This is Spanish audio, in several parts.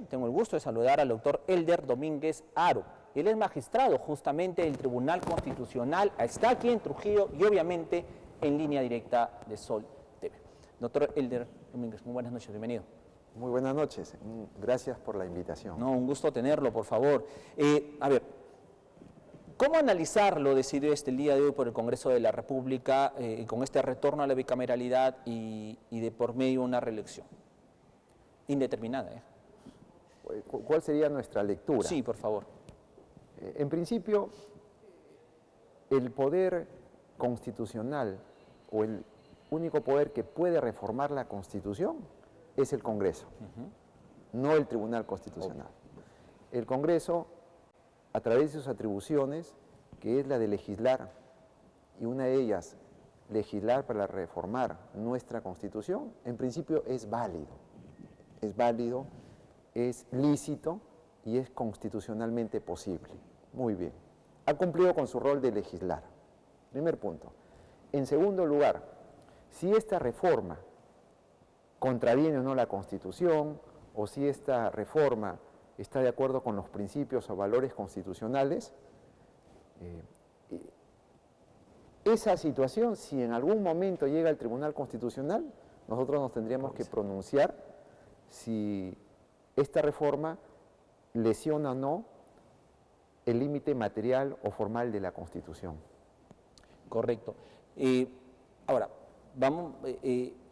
tengo el gusto de saludar al doctor Elder Domínguez Haro. Él es magistrado justamente del Tribunal Constitucional, está aquí en Trujillo y obviamente en línea directa de Sol TV. Doctor Elder Domínguez, muy buenas noches, bienvenido. Muy buenas noches, gracias por la invitación. No, un gusto tenerlo, por favor. A ver, ¿cómo analizar lo decidido el día de hoy por el Congreso de la República con este retorno a la bicameralidad y de por medio una reelección? Indeterminada. ¿Cuál sería nuestra lectura? Sí, por favor. En principio, el poder constitucional o el único poder que puede reformar la Constitución es el Congreso, no el Tribunal Constitucional. El Congreso, a través de sus atribuciones, que es la de legislar, y una de ellas, legislar para reformar nuestra Constitución, en principio es válido, es lícito y es constitucionalmente posible. Muy bien. Ha cumplido con su rol de legislar. Primer punto. En segundo lugar, si esta reforma contraviene o no la Constitución, o si esta reforma está de acuerdo con los principios o valores constitucionales, esa situación, si en algún momento llega al Tribunal Constitucional, nosotros nos tendríamos que pronunciar si esta reforma lesiona o no el límite material o formal de la Constitución. Correcto. Ahora,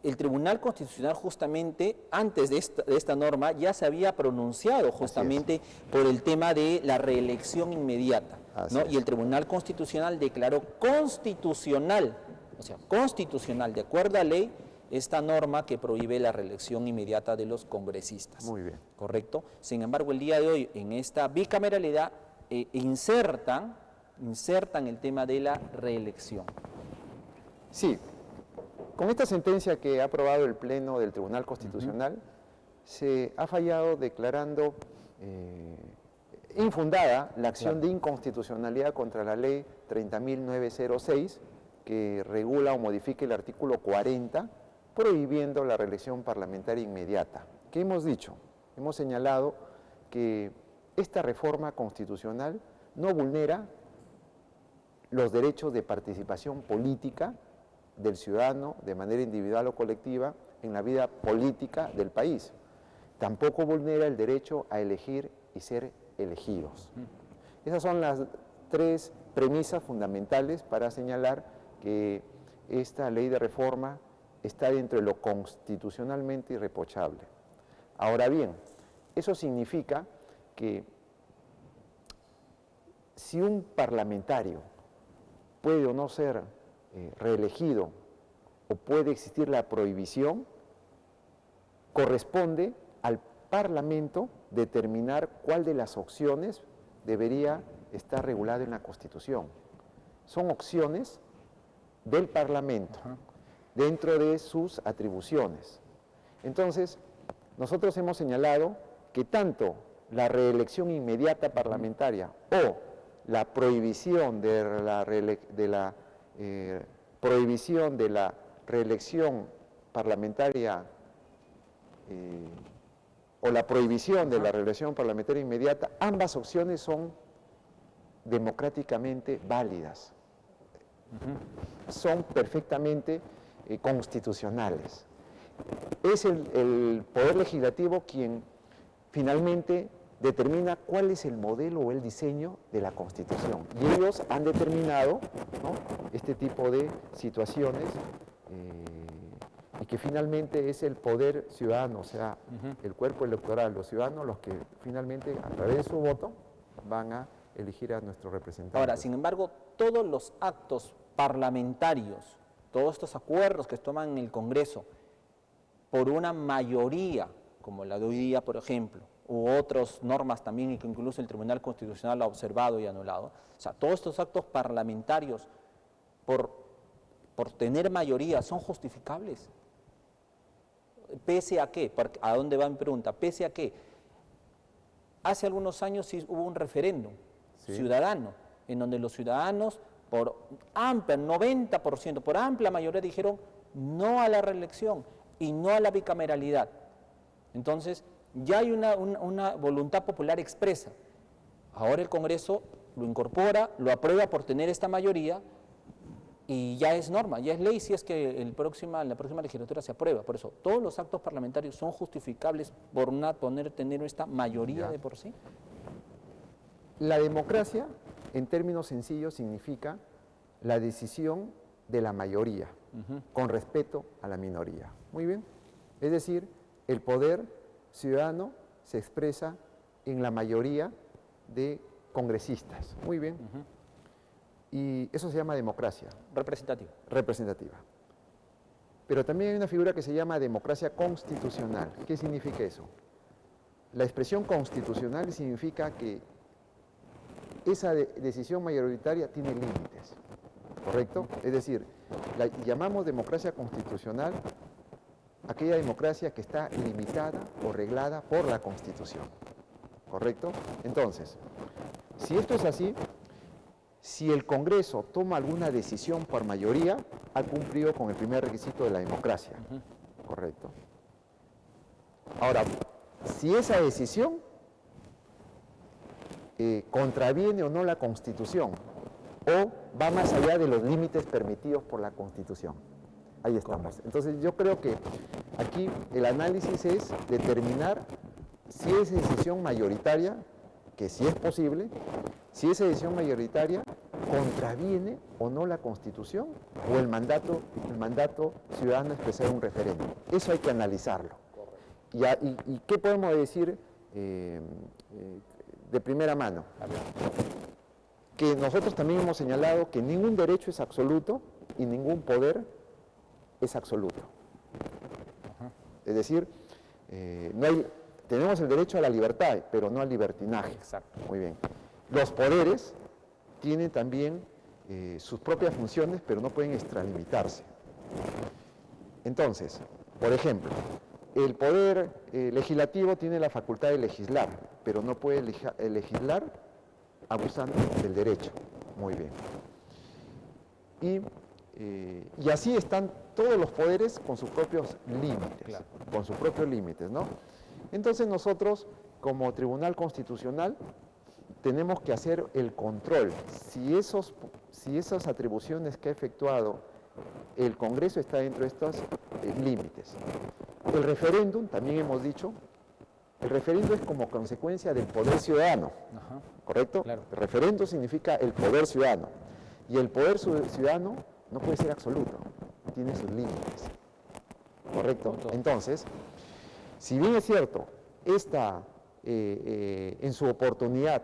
el Tribunal Constitucional justamente antes de esta norma ya se había pronunciado justamente por el tema de la reelección inmediata, ¿no? Y el Tribunal Constitucional declaró constitucional, o sea, constitucional, de acuerdo a ley, esta norma que prohíbe la reelección inmediata de los congresistas. Muy bien. ¿Correcto? Sin embargo, el día de hoy, en esta bicameralidad, insertan el tema de la reelección. Sí. Con esta sentencia que ha aprobado el Pleno del Tribunal Constitucional, se ha fallado declarando infundada la acción de inconstitucionalidad contra la Ley 30.906, que regula o modifica el artículo 40, prohibiendo la reelección parlamentaria inmediata. ¿Qué hemos dicho? Hemos señalado que esta reforma constitucional no vulnera los derechos de participación política del ciudadano de manera individual o colectiva en la vida política del país. Tampoco vulnera el derecho a elegir y ser elegidos. Esas son las tres premisas fundamentales para señalar que esta ley de reforma está dentro de lo constitucionalmente irreprochable. Ahora bien, eso significa que si un parlamentario puede o no ser reelegido o puede existir la prohibición, corresponde al Parlamento determinar cuál de las opciones debería estar regulado en la Constitución. Son opciones del Parlamento, dentro de sus atribuciones. Entonces, nosotros hemos señalado que tanto la reelección inmediata parlamentaria o la prohibición de la reelección parlamentaria o la prohibición de la reelección parlamentaria inmediata, ambas opciones son democráticamente válidas, son perfectamente constitucionales. Es el Poder Legislativo quien finalmente determina cuál es el modelo o el diseño de la Constitución. Y ellos han determinado, ¿no?, este tipo de situaciones y que finalmente es el poder ciudadano, o sea, el cuerpo electoral, los ciudadanos, los que finalmente a través de su voto van a elegir a nuestros representantes. Ahora, sin embargo, todos los actos parlamentarios, todos estos acuerdos que se toman en el Congreso, por una mayoría, como la de hoy día, por ejemplo, u otras normas también, y que incluso el Tribunal Constitucional ha observado y anulado, o sea, todos estos actos parlamentarios, por tener mayoría, son justificables. ¿Pese a qué? ¿A dónde va mi pregunta? ¿Pese a qué? Hace algunos años sí hubo un referéndum ciudadano, en donde los ciudadanos, por amplia, 90%, por amplia mayoría, dijeron no a la reelección y no a la bicameralidad. Entonces, ya hay una voluntad popular expresa. Ahora el Congreso lo incorpora, lo aprueba por tener esta mayoría y ya es norma, ya es ley si es que en la próxima legislatura se aprueba. Por eso, todos los actos parlamentarios son justificables por tener esta mayoría Ya. de por sí. La democracia, en términos sencillos, significa la decisión de la mayoría, con respeto a la minoría. Muy bien. Es decir, el poder ciudadano se expresa en la mayoría de congresistas. Muy bien. Y eso se llama democracia. Representativa. Representativa. Pero también hay una figura que se llama democracia constitucional. ¿Qué significa eso? La expresión constitucional significa que esa decisión mayoritaria tiene límites, ¿correcto? Es decir, llamamos democracia constitucional aquella democracia que está limitada o reglada por la Constitución, ¿correcto? Entonces, si esto es así, si el Congreso toma alguna decisión por mayoría, ha cumplido con el primer requisito de la democracia, ¿correcto? Ahora, si esa decisión contraviene o no la Constitución, o va más allá de los límites permitidos por la Constitución. Ahí estamos. Entonces yo creo que aquí el análisis es determinar si esa decisión mayoritaria, que sí es posible, si esa decisión mayoritaria contraviene o no la Constitución o el mandato ciudadano expresado en un referéndum. Eso hay que analizarlo. ¿Y qué podemos decir de primera mano? Que nosotros también hemos señalado que ningún derecho es absoluto y ningún poder es absoluto. Es decir, tenemos el derecho a la libertad, pero no al libertinaje. Exacto. Muy bien. Los poderes tienen también sus propias funciones, pero no pueden extralimitarse. Entonces, por ejemplo, el poder legislativo tiene la facultad de legislar, pero no puede legislar abusando del derecho. Muy bien. Y así están todos los poderes con sus propios límites, Claro. con sus propios límites, ¿no? Entonces nosotros, como Tribunal Constitucional, tenemos que hacer el control. Si esas atribuciones que ha efectuado el Congreso está dentro de estos límites. El referéndum, también hemos dicho, el referéndum es como consecuencia del poder ciudadano, ¿correcto? Claro. El referéndum significa el poder ciudadano. Y el poder ciudadano no puede ser absoluto, tiene sus límites, ¿correcto? Entonces, si bien es cierto, en su oportunidad,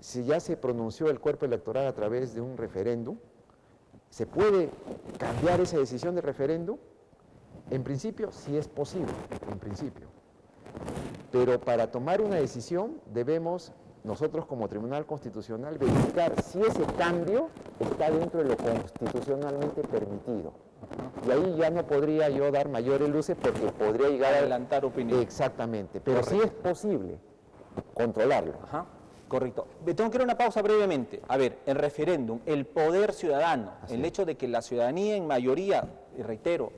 si ya se pronunció el cuerpo electoral a través de un referéndum, ¿se puede cambiar esa decisión de referéndum? En principio, sí es posible, en principio. Pero para tomar una decisión debemos, nosotros como Tribunal Constitucional, verificar si ese cambio está dentro de lo constitucionalmente permitido. Y ahí ya no podría yo dar mayores luces porque podría llegar a adelantar opinión. Exactamente, pero sí es posible controlarlo. Ajá, correcto. Tengo que ir a una pausa brevemente. A ver, el referéndum, el poder ciudadano, el hecho de que la ciudadanía en mayoría, y reitero,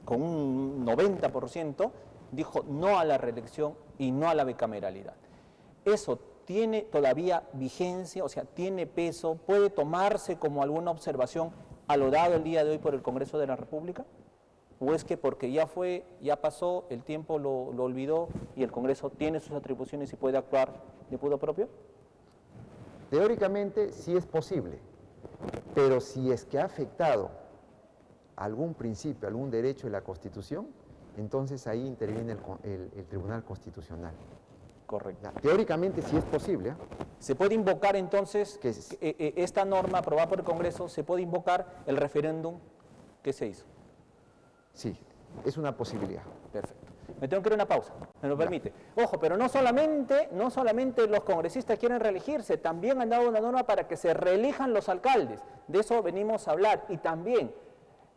con un 90%, dijo no a la reelección y no a la bicameralidad. ¿Eso tiene todavía vigencia, o sea, tiene peso, puede tomarse como alguna observación a lo dado el día de hoy por el Congreso de la República? ¿O es que porque ya fue, ya pasó, el tiempo lo olvidó y el Congreso tiene sus atribuciones y puede actuar de modo propio? Teóricamente sí es posible, pero si es que ha afectado algún principio, algún derecho de la Constitución, entonces ahí interviene el Tribunal Constitucional. Correcto. Teóricamente sí es posible. ¿Se puede invocar entonces esta norma aprobada por el Congreso, se puede invocar el referéndum que se hizo? Sí, es una posibilidad. Perfecto. Me tengo que ir a una pausa, me lo permite. Ojo, pero no solamente los congresistas quieren reelegirse, también han dado una norma para que se reelijan los alcaldes. De eso venimos a hablar. Y también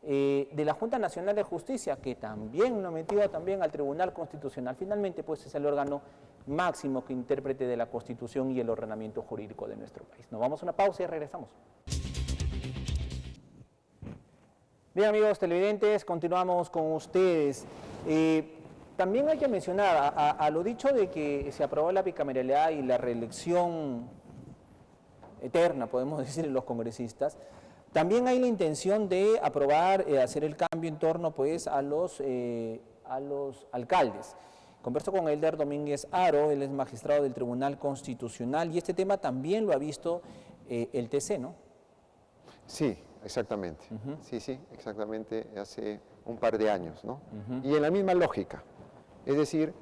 de la Junta Nacional de Justicia, que también nos metió también al Tribunal Constitucional. Finalmente, pues es el órgano máximo que intérprete de la Constitución y el ordenamiento jurídico de nuestro país. Nos vamos a una pausa y regresamos. Bien, amigos televidentes, continuamos con ustedes. También hay que mencionar, a lo dicho de que se aprobó la bicameralidad y la reelección eterna, podemos decir, en los congresistas, también hay la intención de aprobar, hacer el cambio en torno pues a los alcaldes. Converso con Elder Domínguez Haro, él es magistrado del Tribunal Constitucional y este tema también lo ha visto el TC, ¿no? Sí, exactamente. Sí, exactamente, hace un par de años, ¿no? Y en la misma lógica, es decir,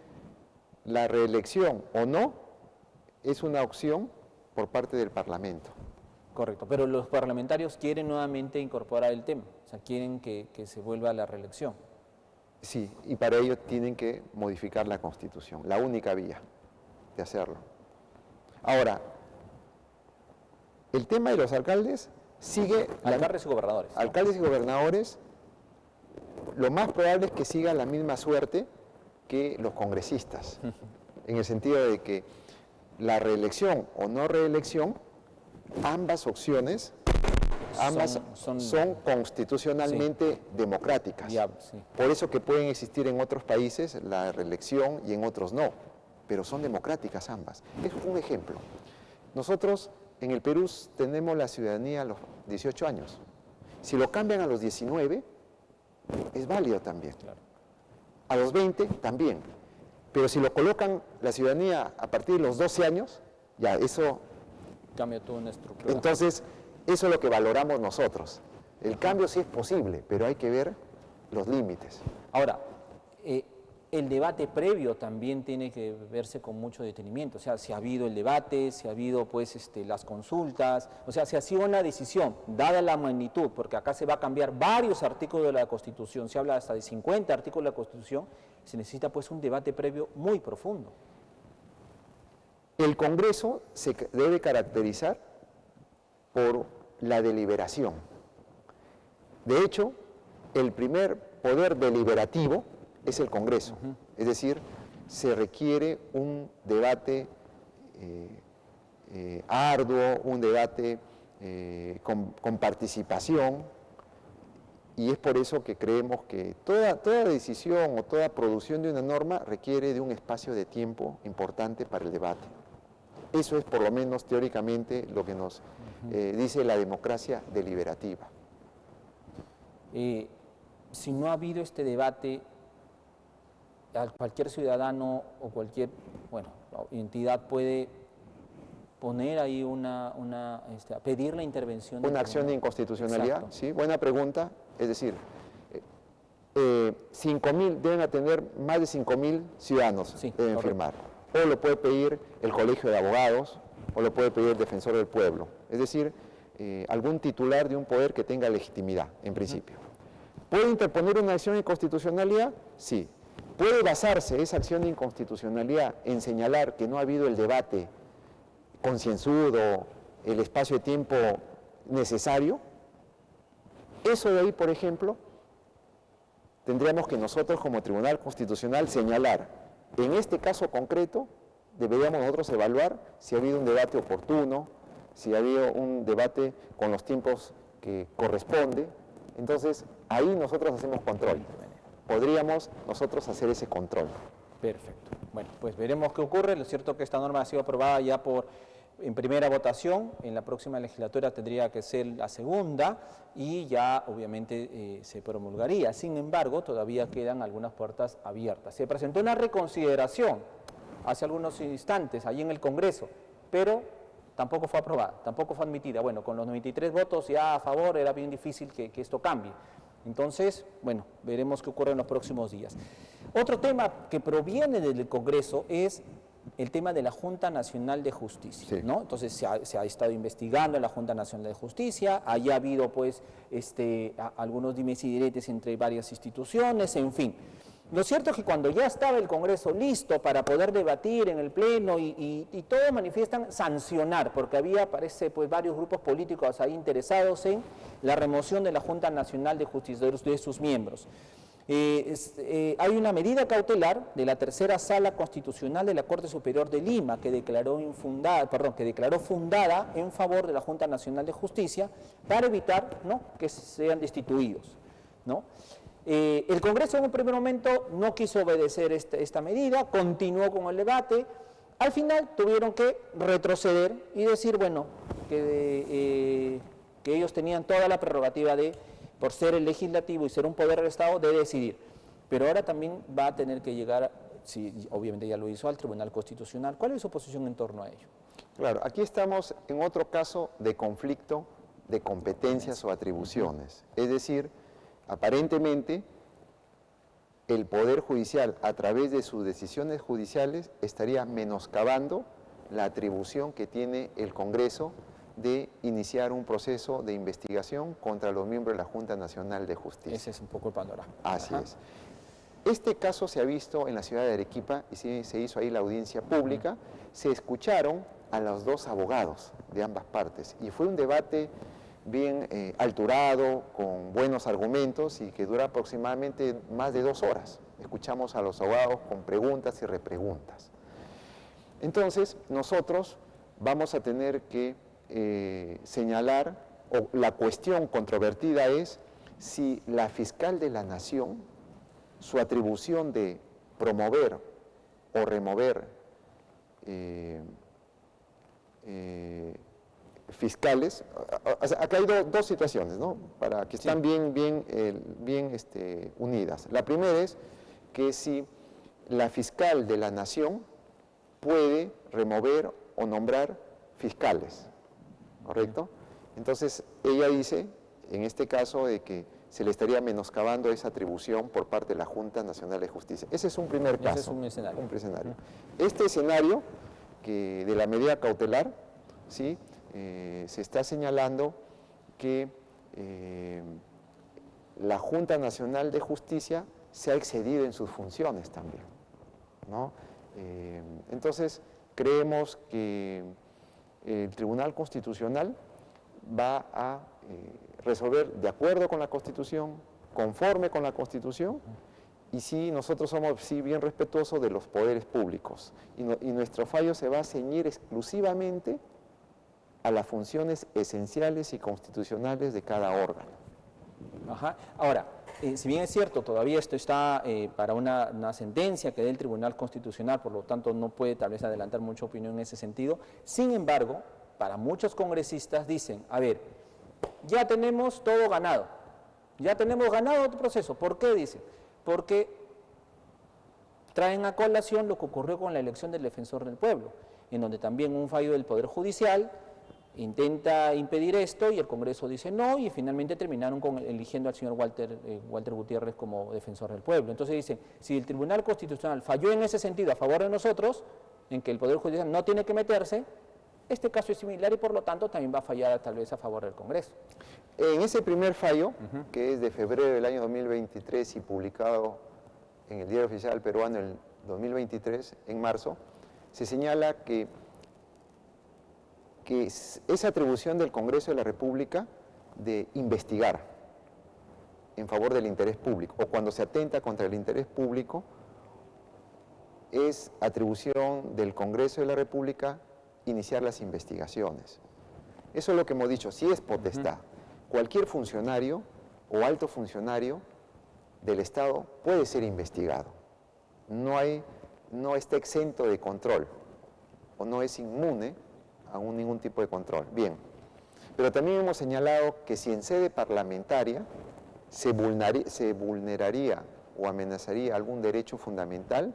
la reelección o no es una opción por parte del Parlamento. Correcto, pero los parlamentarios quieren nuevamente incorporar el tema, o sea, quieren que se vuelva a la reelección. Sí, y para ello tienen que modificar la Constitución, la única vía de hacerlo. Ahora, el tema de los alcaldes sigue... Alcaldes y gobernadores. Alcaldes y gobernadores, lo más probable es que siga la misma suerte que los congresistas, en el sentido de que la reelección o no reelección, ambas opciones, son constitucionalmente democráticas. Sí. Por eso que pueden existir en otros países la reelección y en otros no, pero son democráticas ambas. Es un ejemplo. Nosotros en el Perú tenemos la ciudadanía a los 18 años. Si lo cambian a los 19, es válido también. Claro. A los 20 también. Pero si lo colocan la ciudadanía a partir de los 12 años, ya eso... Cambia toda una estructura. Entonces, eso es lo que valoramos nosotros. El cambio sí es posible, pero hay que ver los límites. Ahora, el debate previo también tiene que verse con mucho detenimiento. O sea, si ha habido el debate, si ha habido pues las consultas, o sea, si ha sido una decisión, dada la magnitud, porque acá se va a cambiar varios artículos de la Constitución, se habla hasta de 50 artículos de la Constitución, se necesita pues un debate previo muy profundo. El Congreso se debe caracterizar por la deliberación. De hecho, el primer poder deliberativo es el Congreso. Es decir, se requiere un debate arduo, un debate con participación, y es por eso que creemos que toda decisión o toda producción de una norma requiere de un espacio de tiempo importante para el debate. Eso es por lo menos teóricamente lo que nos dice la democracia deliberativa. Si no ha habido este debate, cualquier ciudadano o cualquier entidad puede poner ahí pedir la intervención del Una acción de tribunal. inconstitucionalidad, Exacto. ¿sí? Buena pregunta. Es decir, 5.000, deben atender más de 5.000 ciudadanos, Sí, deben correcto. firmar. O lo puede pedir el Colegio de Abogados, o lo puede pedir el Defensor del Pueblo. Es decir, algún titular de un poder que tenga legitimidad, en principio. ¿Puede interponer una acción de inconstitucionalidad? Sí. ¿Puede basarse esa acción de inconstitucionalidad en señalar que no ha habido el debate concienzudo, el espacio de tiempo necesario? Eso de ahí, por ejemplo, tendríamos que nosotros como Tribunal Constitucional señalar, en este caso concreto, deberíamos nosotros evaluar si ha habido un debate oportuno, si ha habido un debate con los tiempos que corresponde. Entonces, ahí nosotros hacemos control. Podríamos nosotros hacer ese control. Perfecto. Bueno, pues veremos qué ocurre. Lo cierto es que esta norma ha sido aprobada ya en primera votación. En la próxima legislatura tendría que ser la segunda y ya obviamente se promulgaría. Sin embargo, todavía quedan algunas puertas abiertas. Se presentó una reconsideración hace algunos instantes allí en el Congreso, pero tampoco fue aprobada, tampoco fue admitida. Bueno, con los 93 votos ya a favor era bien difícil que esto cambie. Entonces, bueno, veremos qué ocurre en los próximos días. Otro tema que proviene del Congreso es el tema de la Junta Nacional de Justicia, Sí. ¿no? Entonces se ha estado investigando en la Junta Nacional de Justicia, allá ha habido pues algunos dimes y diretes entre varias instituciones, en fin. Lo cierto es que cuando ya estaba el Congreso listo para poder debatir en el Pleno y todos manifiestan sancionar, porque había, parece, pues varios grupos políticos ahí interesados en la remoción de la Junta Nacional de Justicia, de sus miembros. Hay una medida cautelar de la tercera Sala Constitucional de la Corte Superior de Lima que declaró fundada en favor de la Junta Nacional de Justicia para evitar, ¿no?, que sean destituidos, ¿no? El Congreso en un primer momento no quiso obedecer esta medida, continuó con el debate. Al final tuvieron que retroceder y decir, bueno, que ellos tenían toda la prerrogativa de, por ser el legislativo y ser un poder del Estado, de decidir. Pero ahora también va a tener que llegar, si obviamente ya lo hizo, al Tribunal Constitucional. ¿Cuál es su posición en torno a ello? Claro, aquí estamos en otro caso de conflicto de competencias o atribuciones. Es decir, aparentemente el Poder Judicial, a través de sus decisiones judiciales, estaría menoscabando la atribución que tiene el Congreso de iniciar un proceso de investigación contra los miembros de la Junta Nacional de Justicia. Ese es un poco el panorama. Así es. Este caso se ha visto en la ciudad de Arequipa y se hizo ahí la audiencia pública. Se escucharon a los dos abogados de ambas partes y fue un debate bien alturado, con buenos argumentos y que dura aproximadamente más de 2 horas. Escuchamos a los abogados con preguntas y repreguntas. Entonces, nosotros vamos a tener que señalar, o la cuestión controvertida es si la fiscal de la Nación, su atribución de promover o remover fiscales, acá hay dos situaciones, ¿no? Para que están bien unidas. La primera es que si la fiscal de la Nación puede remover o nombrar fiscales, ¿correcto? Entonces, ella dice, en este caso, de que se le estaría menoscabando esa atribución por parte de la Junta Nacional de Justicia. Ese es un primer caso. Ese es un escenario. Este escenario, que de la medida cautelar, ¿sí? Se está señalando que la Junta Nacional de Justicia se ha excedido en sus funciones también, ¿no? Entonces, creemos que el Tribunal Constitucional va a resolver de acuerdo con la Constitución, conforme con la Constitución, y sí, nosotros somos bien respetuosos de los poderes públicos, y nuestro fallo se va a ceñir exclusivamente a las funciones esenciales y constitucionales de cada órgano. Ajá. Ahora, si bien es cierto, todavía esto está para una sentencia que dé el Tribunal Constitucional, por lo tanto no puede tal vez adelantar mucha opinión en ese sentido. Sin embargo, para muchos congresistas dicen, a ver, ya tenemos todo ganado, ya tenemos ganado otro proceso. ¿Por qué? Dicen, porque traen a colación lo que ocurrió con la elección del Defensor del Pueblo, en donde también un fallo del Poder Judicial intenta impedir esto y el Congreso dice no, y finalmente terminaron eligiendo al señor Walter Gutiérrez como Defensor del Pueblo. Entonces dicen, si el Tribunal Constitucional falló en ese sentido a favor de nosotros, en que el Poder Judicial no tiene que meterse, este caso es similar y por lo tanto también va a fallar tal vez a favor del Congreso. En ese primer fallo, que es de febrero del año 2023 y publicado en el Diario Oficial Peruano el 2023, en marzo, se señala que esa atribución del Congreso de la República de investigar en favor del interés público o cuando se atenta contra el interés público es atribución del Congreso de la República iniciar las investigaciones. Eso es lo que hemos dicho, sí es potestad. Cualquier funcionario o alto funcionario del Estado puede ser investigado. No está exento de control o no es inmune a ningún tipo de control. Bien, pero también hemos señalado que si en sede parlamentaria se vulneraría o amenazaría algún derecho fundamental,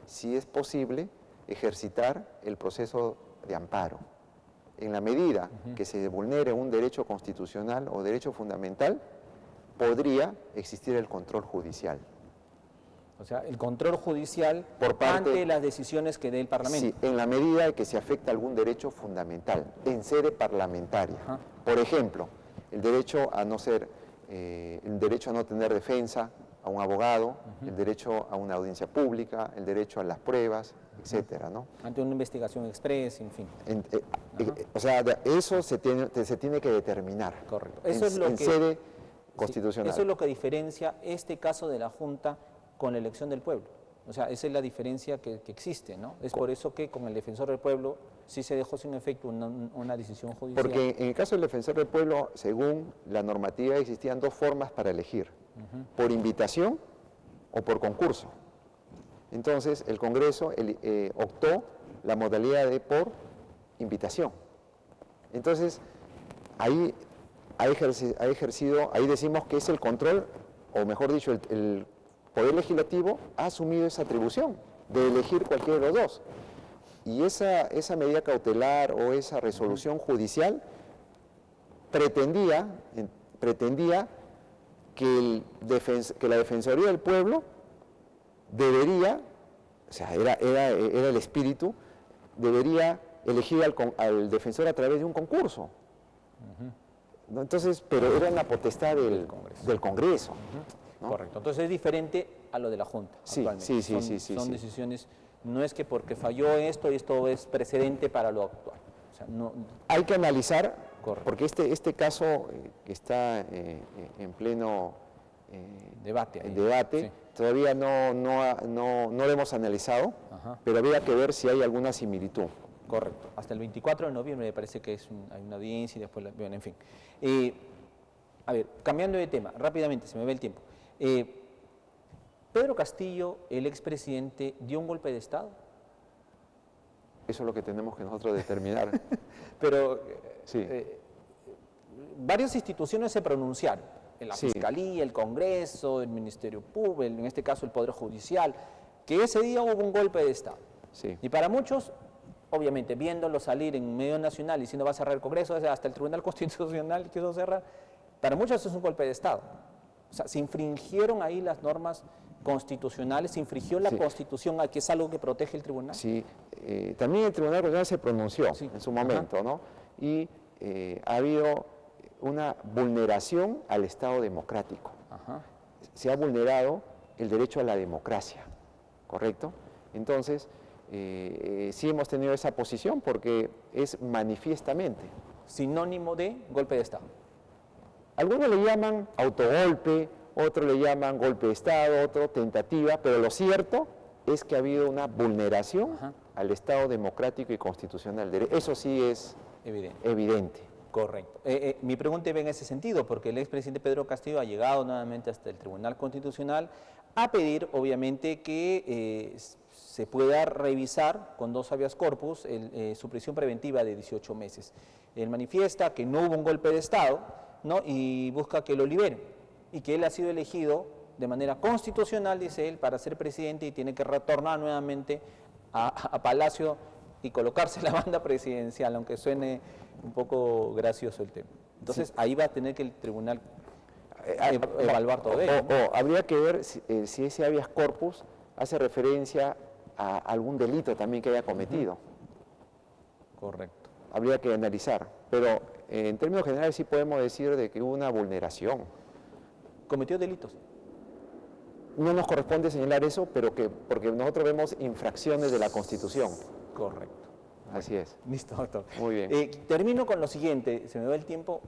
si es posible ejercitar el proceso de amparo. En la medida que se vulnere un derecho constitucional o derecho fundamental, podría existir el control judicial. O sea, el control judicial ante las decisiones que dé el Parlamento. Sí, en la medida de que se afecta algún derecho fundamental, en sede parlamentaria. Por ejemplo, el derecho a no tener defensa a un abogado, el derecho a una audiencia pública, el derecho a las pruebas, etcétera, ¿no? Ante una investigación express, en fin. O sea, eso se tiene que determinar. Correcto. Eso es lo en sede constitucional. Eso es lo que diferencia este caso de la Junta con la elección del pueblo. O sea, esa es la diferencia que existe, ¿no? Es por eso que con el Defensor del Pueblo sí se dejó sin efecto una decisión judicial. Porque en el caso del Defensor del Pueblo, según la normativa, existían 2 formas para elegir. por invitación o por concurso. Entonces, el Congreso optó la modalidad de por invitación. Entonces, ahí ha ejercido, ahí decimos que es el control, o mejor dicho, el Poder Legislativo ha asumido esa atribución de elegir cualquiera de los dos. Y esa medida cautelar o esa resolución judicial pretendía que la Defensoría del Pueblo debería, o sea, era el espíritu, debería elegir al defensor a través de un concurso. ¿No? Entonces, pero era una potestad del Congreso. ¿No? Correcto. Entonces es diferente a lo de la Junta. Sí, actualmente. Son decisiones, no es que porque falló esto y esto es precedente para lo actual. O sea, no, hay que analizar, correcto, porque este caso que está en pleno debate, sí, todavía no lo hemos analizado, pero habría que ver si hay alguna similitud. Correcto. Hasta el 24 de noviembre me parece que hay una audiencia y después, bueno, en fin. A ver, cambiando de tema, rápidamente, se me ve el tiempo. Pedro Castillo, el expresidente, ¿dio un golpe de Estado? Eso es lo que tenemos que nosotros determinar. Pero sí. Varias instituciones se pronunciaron, la Fiscalía, el Congreso, el Ministerio Público, en este caso el Poder Judicial, que ese día hubo un golpe de Estado. Sí. Y para muchos, obviamente, viéndolo salir en medio nacional y diciendo va a cerrar el Congreso, hasta el Tribunal Constitucional quiso cerrar, para muchos es un golpe de Estado. O sea, se infringieron ahí las normas constitucionales, se infringió la Constitución, que es algo que protege el tribunal. Sí, también el Tribunal Constitucional se pronunció en su momento, ¿no? Y ha habido una vulneración al Estado democrático. Se ha vulnerado el derecho a la democracia, ¿correcto? Entonces, sí hemos tenido esa posición porque es manifiestamente. Sinónimo de golpe de Estado. Algunos le llaman autogolpe, otros le llaman golpe de Estado, otro tentativa, pero lo cierto es que ha habido una vulneración al Estado democrático y constitucional. Eso sí es evidente. Correcto. Mi pregunta va en ese sentido, porque el expresidente Pedro Castillo ha llegado nuevamente hasta el Tribunal Constitucional a pedir, obviamente, que se pueda revisar con 2 habeas corpus su prisión preventiva de 18 meses. Él manifiesta que no hubo un golpe de Estado, ¿no? Y busca que lo liberen, y que él ha sido elegido de manera constitucional, dice él, para ser presidente y tiene que retornar nuevamente a Palacio y colocarse en la banda presidencial, aunque suene un poco gracioso el tema. Entonces, ahí va a tener que el tribunal evaluar todo ello. Habría que ver si ese habeas corpus hace referencia a algún delito también que haya cometido. Correcto. Habría que analizar, pero en términos generales sí podemos decir de que hubo una vulneración. ¿Cometió delitos? No nos corresponde señalar eso, pero porque nosotros vemos infracciones de la Constitución. Correcto. Así es. Listo, doctor. Muy bien. Termino con lo siguiente, se me va el tiempo,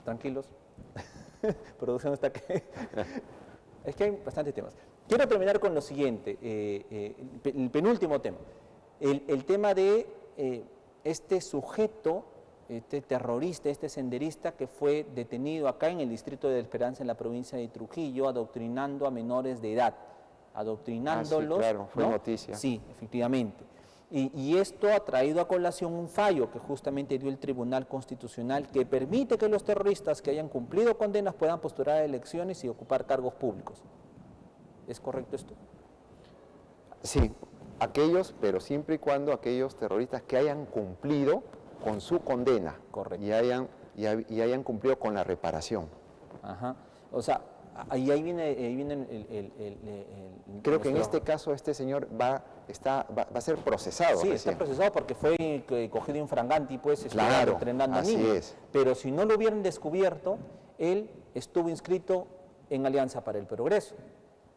tranquilos, producción está que... Es que hay bastantes temas. Quiero terminar con lo siguiente, el penúltimo tema, el tema de este sujeto, este terrorista, este senderista que fue detenido acá en el distrito de Esperanza, en la provincia de Trujillo, adoctrinando a menores de edad, adoctrinándolos. Sí, claro, fue ¿no? noticia. Sí, efectivamente. Y esto ha traído a colación un fallo que justamente dio el Tribunal Constitucional que permite que los terroristas que hayan cumplido condenas puedan postular a elecciones y ocupar cargos públicos. ¿Es correcto esto? Sí, aquellos, pero siempre y cuando aquellos terroristas que hayan cumplido con su condena. Correcto. Y hayan cumplido con la reparación. Ajá. O sea, ahí viene creo que en este caso este señor va a ser procesado. Sí, recién. está procesado porque fue cogido infraganti, pues, claro, entrenando a así niños. es. Pero si no lo hubieran descubierto, él estuvo inscrito en Alianza para el Progreso.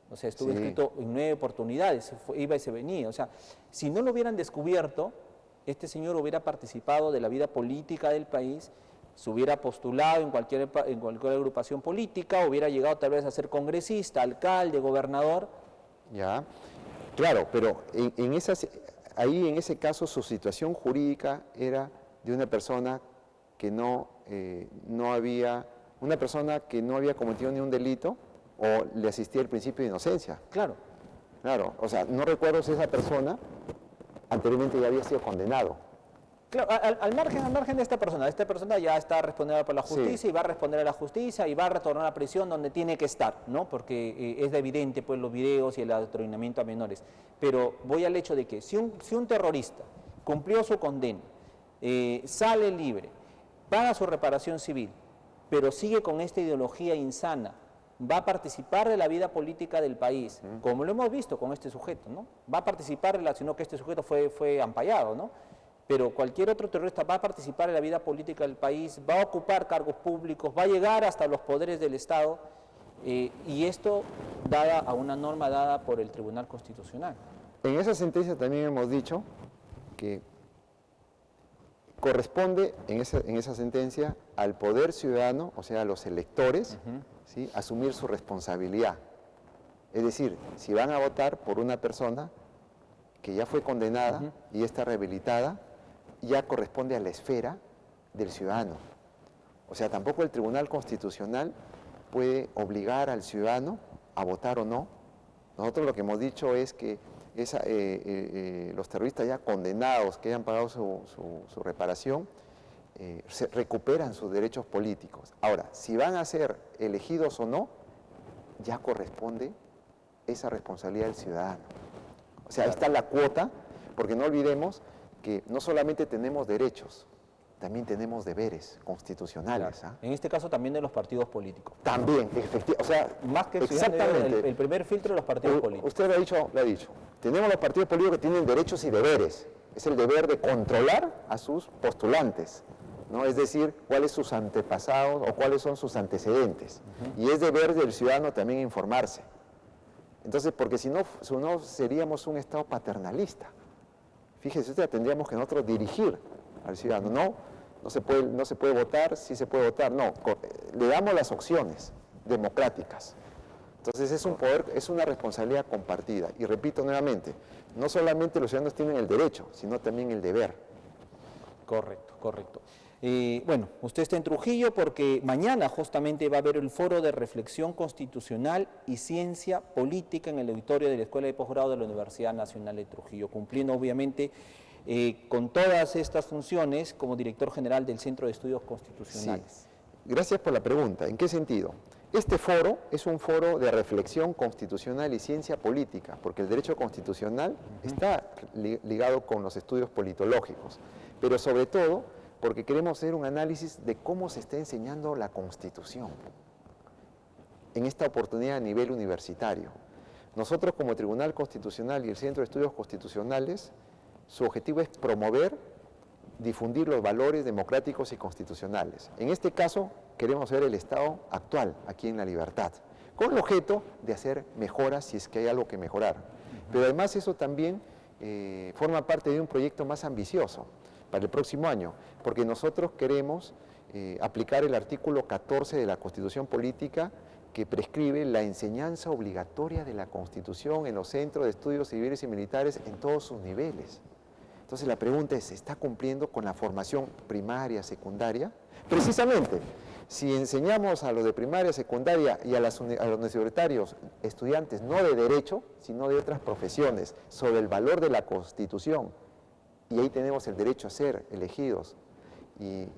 O sea, estuvo inscrito en 9 oportunidades, iba y se venía. O sea, si no lo hubieran descubierto, este señor hubiera participado de la vida política del país, se hubiera postulado en cualquier agrupación política, hubiera llegado tal vez a ser congresista, alcalde, gobernador. Ya, claro, pero ahí en ese caso su situación jurídica era de una persona que no había cometido ni un delito, o le asistía el principio de inocencia. Claro. Claro, o sea, no recuerdo si esa persona anteriormente ya había sido condenado. Claro, al margen de esta persona ya está respondiendo por la justicia, Sí. y va a responder a la justicia y va a retornar a la prisión donde tiene que estar, ¿no? Porque es evidente, pues, los videos y el adoctrinamiento a menores. Pero voy al hecho de que si un terrorista cumplió su condena, sale libre, paga su reparación civil, pero sigue con esta ideología insana, va a participar de la vida política del país, como lo hemos visto con este sujeto, ¿no? Va a participar, sino que este sujeto fue ampallado, ¿no? Pero cualquier otro terrorista va a participar en la vida política del país, va a ocupar cargos públicos, va a llegar hasta los poderes del Estado, y esto dada a una norma dada por el Tribunal Constitucional. En esa sentencia también hemos dicho que corresponde en esa sentencia al poder ciudadano, o sea, a los electores, ¿sí?, asumir su responsabilidad. Es decir, si van a votar por una persona que ya fue condenada y está rehabilitada, ya corresponde a la esfera del ciudadano. O sea, tampoco el Tribunal Constitucional puede obligar al ciudadano a votar o no. Nosotros lo que hemos dicho es que los terroristas ya condenados, que hayan pagado su reparación, se recuperan sus derechos políticos. Ahora, si van a ser elegidos o no, ya corresponde esa responsabilidad del ciudadano. O sea, ahí está la cuota, porque no olvidemos que no solamente tenemos derechos, también tenemos deberes constitucionales. Claro. En este caso también de los partidos políticos. También, efectivamente. O sea, más que exactamente el primer filtro de los partidos políticos. Usted lo ha dicho. Tenemos los partidos políticos que tienen derechos y deberes. Es el deber de controlar a sus postulantes, ¿no? Es decir, cuáles sus antepasados o cuáles son sus antecedentes. Y es deber del ciudadano también informarse. Entonces, porque si no seríamos un Estado paternalista. Fíjese usted, tendríamos que nosotros dirigir al ciudadano. No se puede votar, sí se puede votar, no. Le damos las opciones democráticas. Entonces es un poder, es una responsabilidad compartida. Y repito nuevamente, no solamente los ciudadanos tienen el derecho, sino también el deber. Correcto, correcto. Bueno, usted está en Trujillo porque mañana justamente va a haber el foro de reflexión constitucional y ciencia política en el auditorio de la Escuela de Posgrado de la Universidad Nacional de Trujillo, cumpliendo obviamente con todas estas funciones como director general del Centro de Estudios Constitucionales. Sí. Gracias por la pregunta. ¿En qué sentido? Este foro es un foro de reflexión constitucional y ciencia política, porque el derecho constitucional está ligado con los estudios politológicos, pero sobre todo porque queremos hacer un análisis de cómo se está enseñando la Constitución en esta oportunidad a nivel universitario. Nosotros como Tribunal Constitucional y el Centro de Estudios Constitucionales, su objetivo es promover, difundir los valores democráticos y constitucionales. En este caso, queremos ver el Estado actual aquí en La Libertad, con el objeto de hacer mejoras si es que hay algo que mejorar. Pero además eso también forma parte de un proyecto más ambicioso para el próximo año, porque nosotros queremos aplicar el artículo 14 de la Constitución Política que prescribe la enseñanza obligatoria de la Constitución en los centros de estudios civiles y militares en todos sus niveles. Entonces la pregunta es, ¿se está cumpliendo con la formación primaria, secundaria? Precisamente, si enseñamos a los de primaria, secundaria y a los universitarios, estudiantes no de derecho, sino de otras profesiones, sobre el valor de la Constitución, y ahí tenemos el derecho a ser elegidos y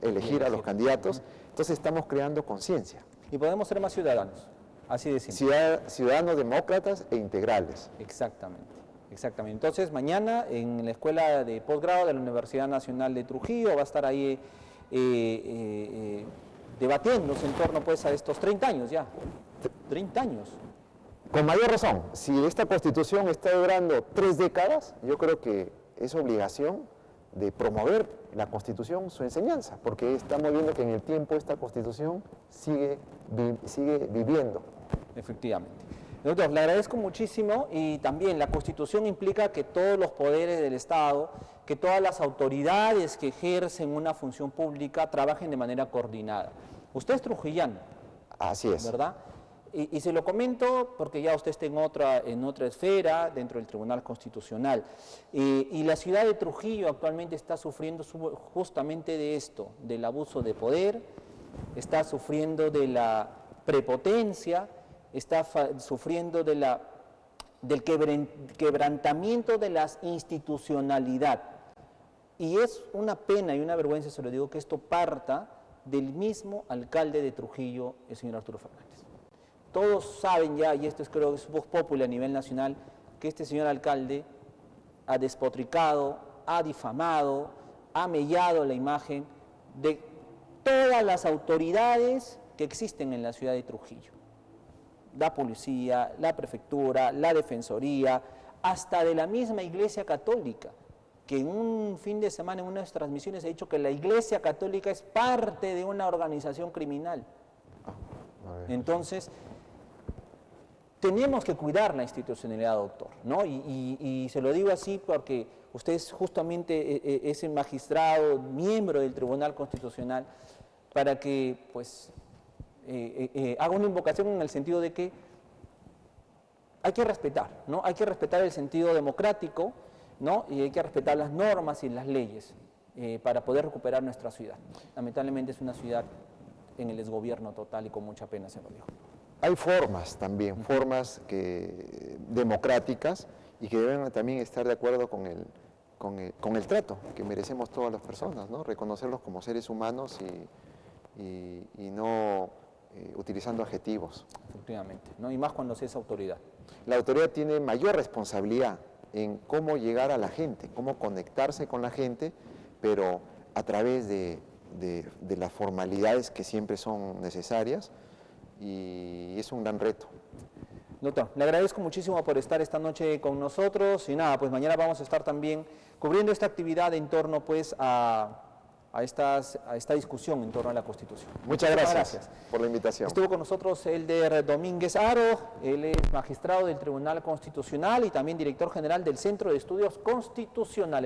elegir a los candidatos, entonces estamos creando conciencia. Y podemos ser más ciudadanos, así de simple. Ciudadanos demócratas e integrales. Exactamente. Exactamente. Entonces, mañana en la Escuela de Posgrado de la Universidad Nacional de Trujillo va a estar ahí debatiéndose en torno pues a estos 30 años ya. 30 años. Con mayor razón, si esta Constitución está durando 3 décadas, yo creo que es obligación de promover la Constitución, su enseñanza, porque estamos viendo que en el tiempo esta Constitución sigue viviendo. Efectivamente. Doctor, le agradezco muchísimo y también la Constitución implica que todos los poderes del Estado, que todas las autoridades que ejercen una función pública trabajen de manera coordinada. Usted es trujillano. Así es. ¿Verdad? Y se lo comento porque ya usted está en otra esfera dentro del Tribunal Constitucional. Y la ciudad de Trujillo actualmente está sufriendo justamente de esto, del abuso de poder, está sufriendo de la prepotencia, está sufriendo del quebrantamiento de la institucionalidad. Y es una pena y una vergüenza, se lo digo, que esto parta del mismo alcalde de Trujillo, el señor Arturo Fernández. Todos saben ya, y esto es, creo que es voz populi a nivel nacional, que este señor alcalde ha despotricado, ha difamado, ha mellado la imagen de todas las autoridades que existen en la ciudad de Trujillo. La policía, la prefectura, la defensoría, hasta de la misma Iglesia Católica, que en un fin de semana en unas transmisiones ha dicho que la Iglesia Católica es parte de una organización criminal. Entonces, tenemos que cuidar la institucionalidad, doctor, ¿no? Y se lo digo así porque usted es justamente ese magistrado, miembro del Tribunal Constitucional, para que, pues, haga una invocación en el sentido de que hay que respetar, ¿no? Hay que respetar el sentido democrático, ¿no? Y hay que respetar las normas y las leyes para poder recuperar nuestra ciudad. Lamentablemente es una ciudad en el desgobierno total y con mucha pena se lo digo. Hay formas también, formas democráticas y que deben también estar de acuerdo con el trato que merecemos todas las personas, ¿no? Reconocerlos como seres humanos y no utilizando adjetivos. Efectivamente, ¿no? Y más cuando se es autoridad. La autoridad tiene mayor responsabilidad en cómo llegar a la gente, cómo conectarse con la gente, pero a través de las formalidades que siempre son necesarias, y es un gran reto. Doctor, le agradezco muchísimo por estar esta noche con nosotros y nada, pues mañana vamos a estar también cubriendo esta actividad en torno pues a esta discusión en torno a la Constitución. Muchas gracias por la invitación. Estuvo con nosotros Elder Domínguez Haro, él es magistrado del Tribunal Constitucional y también director general del Centro de Estudios Constitucionales.